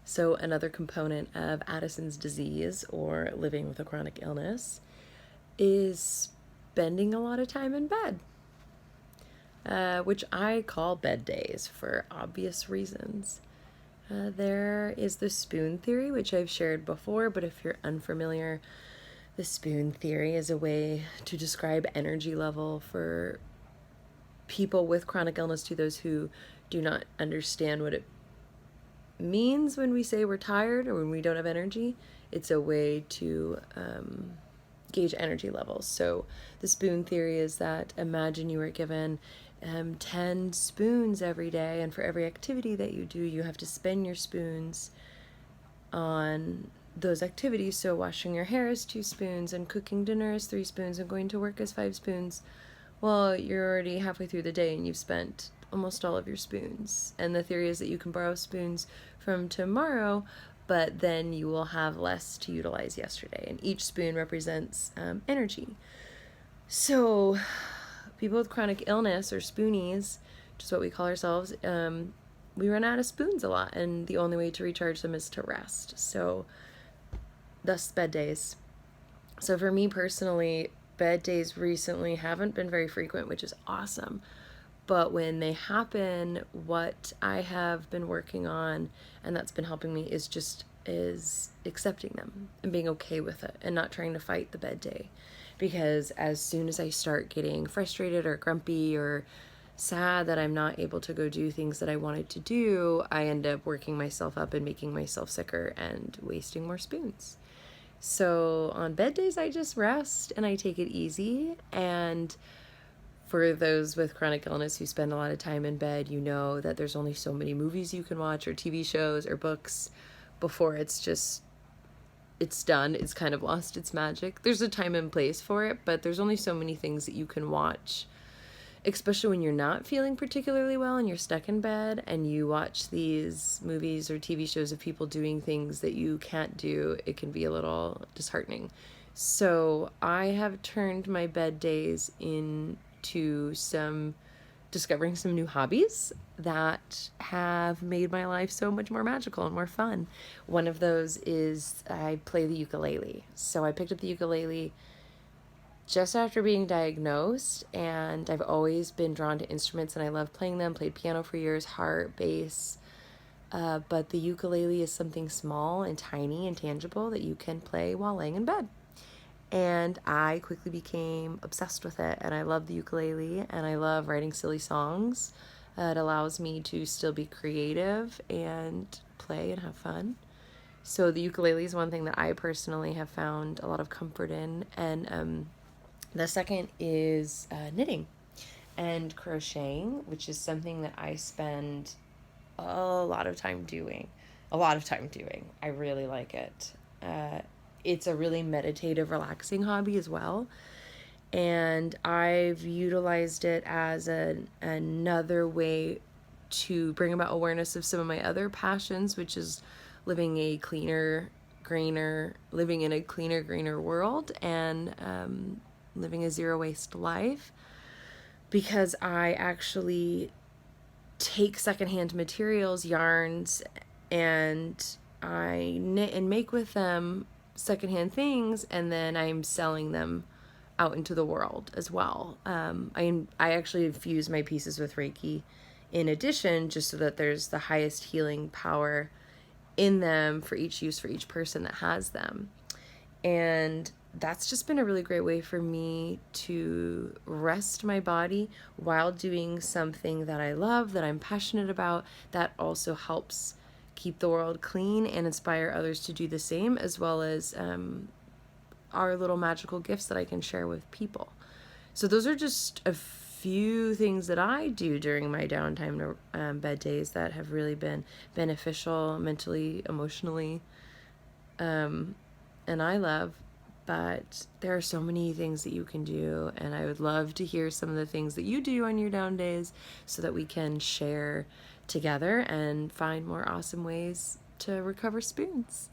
So another component of Addison's disease, or living with a chronic illness, is spending a lot of time in bed, which I call bed days for obvious reasons. There is the spoon theory, which I've shared before, but if you're unfamiliar, the spoon theory is a way to describe energy level for people with chronic illness to those who do not understand what it means when we say we're tired or when we don't have energy. It's a way to gauge energy levels. So the spoon theory is that imagine you were given 10 spoons every day, and for every activity that you do, you have to spend your spoons on those activities. So washing your hair is 2 spoons, and cooking dinner is 3 spoons, and going to work is 5 spoons. Well, you're already halfway through the day and you've spent almost all of your spoons. And the theory is that you can borrow spoons from tomorrow, but then you will have less to utilize yesterday. And each spoon represents energy. So people with chronic illness, or spoonies, which is what we call ourselves, we run out of spoons a lot, and the only way to recharge them is to rest. So thus bed days. So for me personally, bed days recently haven't been very frequent, which is awesome. But when they happen, what I have been working on, and that's been helping me, is accepting them and being okay with it and not trying to fight the bed day. Because as soon as I start getting frustrated or grumpy or sad that I'm not able to go do things that I wanted to do, I end up working myself up and making myself sicker and wasting more spoons. So on bed days, I just rest and I take it easy. And for those with chronic illness who spend a lot of time in bed, you know that there's only so many movies you can watch, or TV shows or books, before it's done. It's kind of lost its magic. There's a time and place for it, but there's only so many things that you can watch, especially when you're not feeling particularly well and you're stuck in bed and you watch these movies or TV shows of people doing things that you can't do. It can be a little disheartening. So I have turned my bed days into discovering some new hobbies that have made my life so much more magical and more fun. One of those is I play the ukulele. So I picked up the ukulele just after being diagnosed, and I've always been drawn to instruments and I love playing them. Played piano for years, harp, bass, but the ukulele is something small and tiny and tangible that you can play while laying in bed. And I quickly became obsessed with it, and I love the ukulele, and I love writing silly songs. It allows me to still be creative and play and have fun. So the ukulele is one thing that I personally have found a lot of comfort in. And the second is knitting and crocheting, which is something that I spend a lot of time doing. I really like it. It's a really meditative, relaxing hobby as well. And I've utilized it as another way to bring about awareness of some of my other passions, which is living in a cleaner, greener world, and living a zero waste life. Because I actually take secondhand materials, yarns, and I knit and make with them secondhand things, and then I'm selling them out into the world as well. I actually infuse my pieces with Reiki in addition, just so that there's the highest healing power in them for each use for each person that has them. And that's just been a really great way for me to rest my body while doing something that I love, that I'm passionate about, that also helps keep the world clean and inspire others to do the same, as well as our little magical gifts that I can share with people. So those are just a few things that I do during my downtime bed days that have really been beneficial mentally, emotionally, and I love. But there are so many things that you can do, and I would love to hear some of the things that you do on your down days so that we can share together and find more awesome ways to recover spoons.